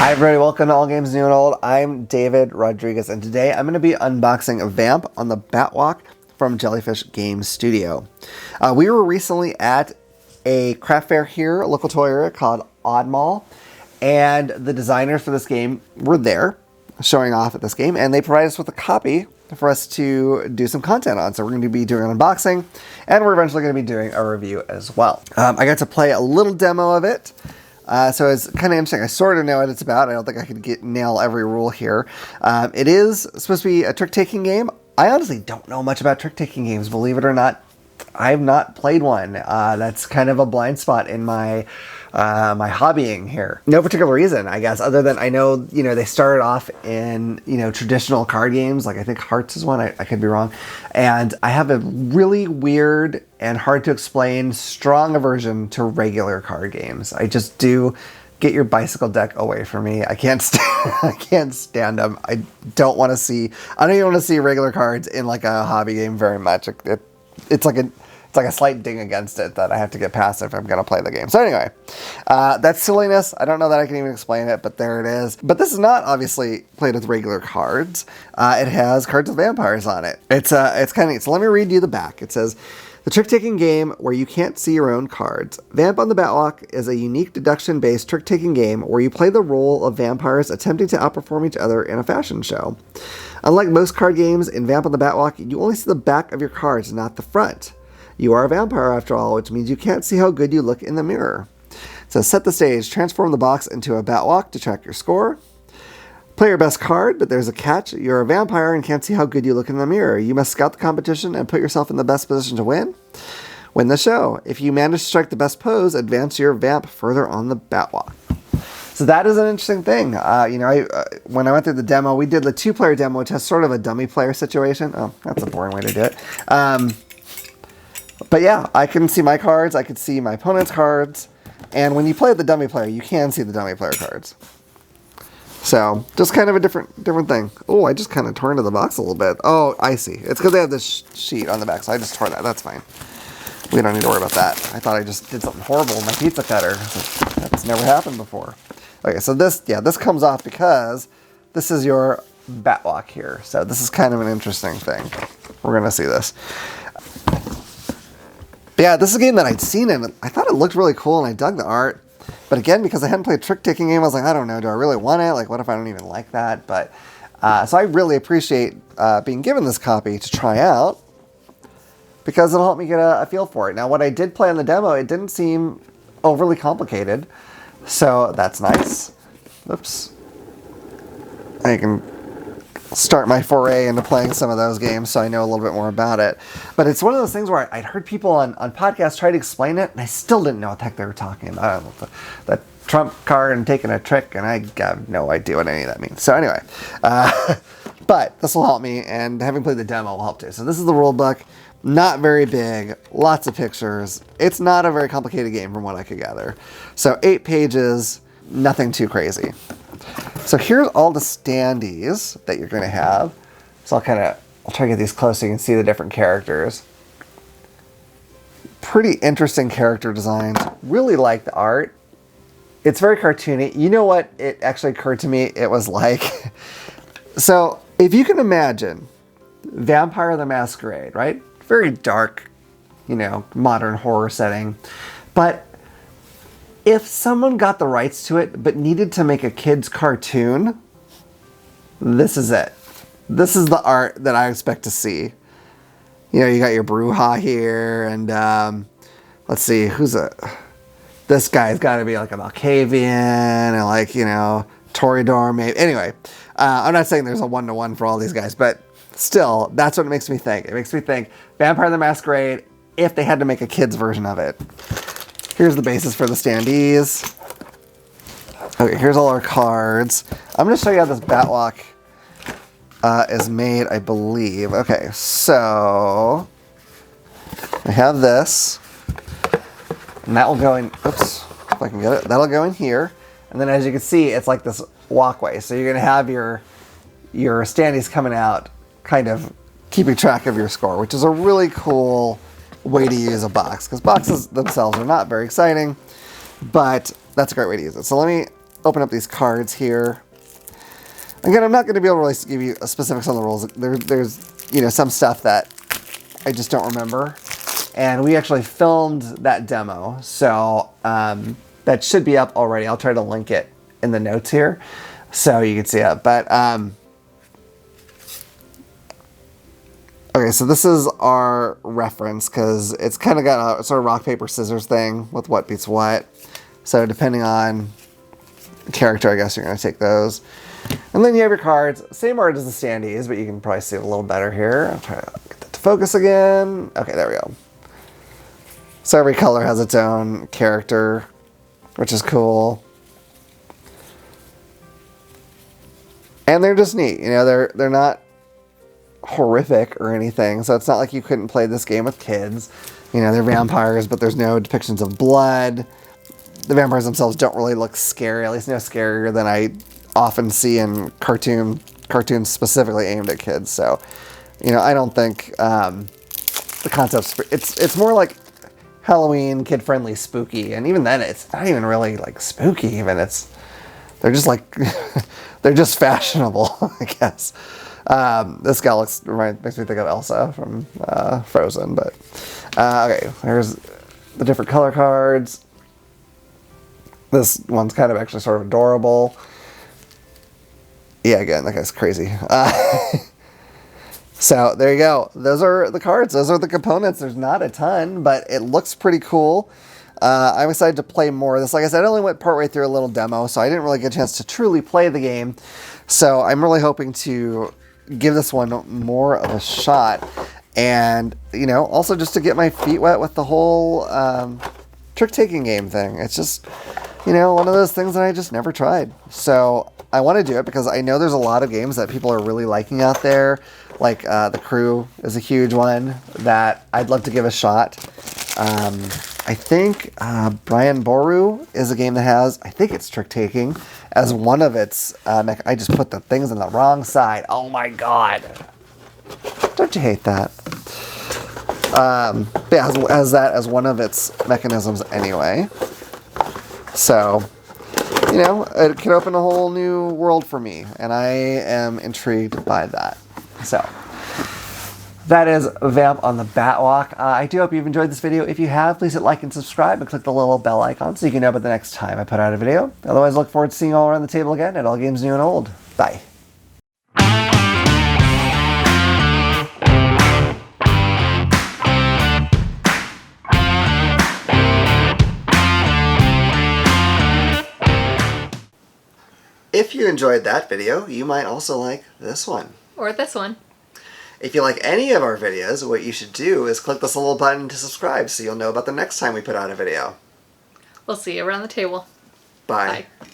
Hi everybody, welcome to All Games New and Old. I'm David Rodriguez, and today I'm going to be unboxing a Vamp on the Batwalk from Jellyfish Game Studio. We were recently at a craft fair here, a local toy area called Odd Mall, and the designers for this game were there showing off at this game, and they provided us with a copy for us to do some content on. So we're going to be doing an unboxing, and we're eventually going to be doing a review as well. I got to play a little demo of it. So it's kind of interesting. I sort of know what it's about. I don't think I could nail every rule here. It is supposed to be a trick-taking game. I honestly don't know much about trick-taking games, believe it or not. I've not played one. That's kind of a blind spot in my my hobbying here. No particular reason, I guess, other than I know, they started off in, traditional card games. Like I think Hearts is one, I could be wrong. And I have a really weird and hard to explain strong aversion to regular card games. I just do. Get your bicycle deck away from me. I can't stand them. I don't want to see, I don't even want to see regular cards in like a hobby game very much. It's like a slight ding against it that I have to get past if I'm going to play the game. So anyway, that's silliness. I don't know that I can even explain it, but there it is. But this is not obviously played with regular cards. It has cards with vampires on it. It's kind of neat. So let me read you the back. It says, the trick-taking game where you can't see your own cards. Vamp on the Batwalk is a unique deduction-based trick-taking game where you play the role of vampires attempting to outperform each other in a fashion show. Unlike most card games, in Vamp on the Batwalk, you only see the back of your cards, not the front. You are a vampire after all, which means you can't see how good you look in the mirror. So set the stage. Transform the box into a Batwalk to track your score. Play your best card, but there's a catch. You're a vampire and can't see how good you look in the mirror. You must scout the competition and put yourself in the best position to win. Win the show. If you manage to strike the best pose, advance your vamp further on the Batwalk. So that is an interesting thing. When I went through the demo, we did the 2-player demo, which has sort of a dummy player situation. Oh, that's a boring way to do it. But yeah, I can see my cards. I can see my opponent's cards. And when you play the dummy player, you can see the dummy player cards. So, just kind of a different thing. Oh, I just kind of tore into the box a little bit. Oh, I see. It's because they have this sheet on the back, so I just tore that. That's fine. We don't need to worry about that. I thought I just did something horrible with my pizza cutter. That's never happened before. Okay, so this comes off because this is your Batwalk here. So this is kind of an interesting thing. We're going to see this. But yeah, this is a game that I'd seen, and I thought it looked really cool, and I dug the art. But again, because I hadn't played a trick-taking game, I was like, I don't know, do I really want it? Like, what if I don't even like that? But so I really appreciate being given this copy to try out because it'll help me get a feel for it. Now, what I did play on the demo, it didn't seem overly complicated, so that's nice. Oops. I can start my foray into playing some of those games so I know a little bit more about it. But it's one of those things where I'd heard people on podcasts try to explain it, and I still didn't know what the heck they were talking about. I don't know, the trump card and taking a trick, and I have no idea what any of that means. So anyway, but this will help me, and having played the demo will help too. So this is the rule book. Not very big, lots of pictures. It's not a very complicated game from what I could gather. So 8 pages, nothing too crazy. So here's all the standees that you're going to have. So I'll try to get these close so you can see the different characters. Pretty interesting character designs. Really like the art. It's very cartoony. You know what it actually occurred to me it was like? So if you can imagine Vampire the Masquerade, right? Very dark, modern horror setting. But if someone got the rights to it but needed to make a kid's cartoon, this is it. This is the art that I expect to see. You got your Bruja here, and let's see, this guy's got to be like a Malkavian, and like, Toreador maybe. Anyway, I'm not saying there's a one-to-one for all these guys, but still, that's what it makes me think. It makes me think Vampire the Masquerade if they had to make a kid's version of it. Here's the basis for the standees. Okay, here's all our cards. I'm going to show you how this Batwalk is made, I believe. Okay, so I have this, and that will go in, oops, if I can get it, that'll go in here. And then as you can see, it's like this walkway. So you're going to have your standees coming out, kind of keeping track of your score, which is a really cool way to use a box, because boxes themselves are not very exciting, but that's a great way to use it. So let me open up these cards here. Again, I'm not going to be able to really give you specifics on the rules. There's, you know, some stuff that I just don't remember. And we actually filmed that demo, so that should be up already. I'll try to link it in the notes here so you can see it. But, okay, so this is our reference because it's kind of got a sort of rock, paper, scissors thing with what beats what. So depending on the character, I guess you're going to take those. And then you have your cards. Same art as the standees, but you can probably see it a little better here. I'll try to get that to focus again. Okay, there we go. So every color has its own character, which is cool. And they're just neat. You know, they're not horrific or anything, so it's not like you couldn't play this game with kids. You know, they're vampires, but there's no depictions of blood. The vampires themselves don't really look scary, at least no scarier than I often see in cartoons specifically aimed at kids. So, you know, I don't think the concept's... It's more like Halloween, kid-friendly, spooky, and even then it's not even really like spooky even. They're just like... they're just fashionable, I guess. This guy makes me think of Elsa from Frozen, but okay, here's the different color cards. This one's kind of actually sort of adorable. Yeah, again, that guy's crazy. So there you go. Those are the cards. Those are the components. There's not a ton, but it looks pretty cool. I'm excited to play more of this. Like I said, I only went partway through a little demo, so I didn't really get a chance to truly play the game. So I'm really hoping to give this one more of a shot. And, you know, also just to get my feet wet with the whole trick-taking game thing. It's just, you know, one of those things that I just never tried. So I want to do it because I know there's a lot of games that people are really liking out there. Like The Crew is a huge one that I'd love to give a shot. I think Brian Boru is a game that has, I think it's trick-taking, as one of its... I just put the things on the wrong side. Oh my god. Don't you hate that? Yeah, has that as one of its mechanisms anyway. So, you know, it could open a whole new world for me, and I am intrigued by that. So, that is Vamp on the Batwalk. I do hope you've enjoyed this video. If you have, please hit like and subscribe and click the little bell icon so you can know about the next time I put out a video. Otherwise, I look forward to seeing you all around the table again at All Games New and Old. Bye. If you enjoyed that video, you might also like this one. Or this one. If you like any of our videos, what you should do is click this little button to subscribe so you'll know about the next time we put out a video. We'll see you around the table. Bye. Bye.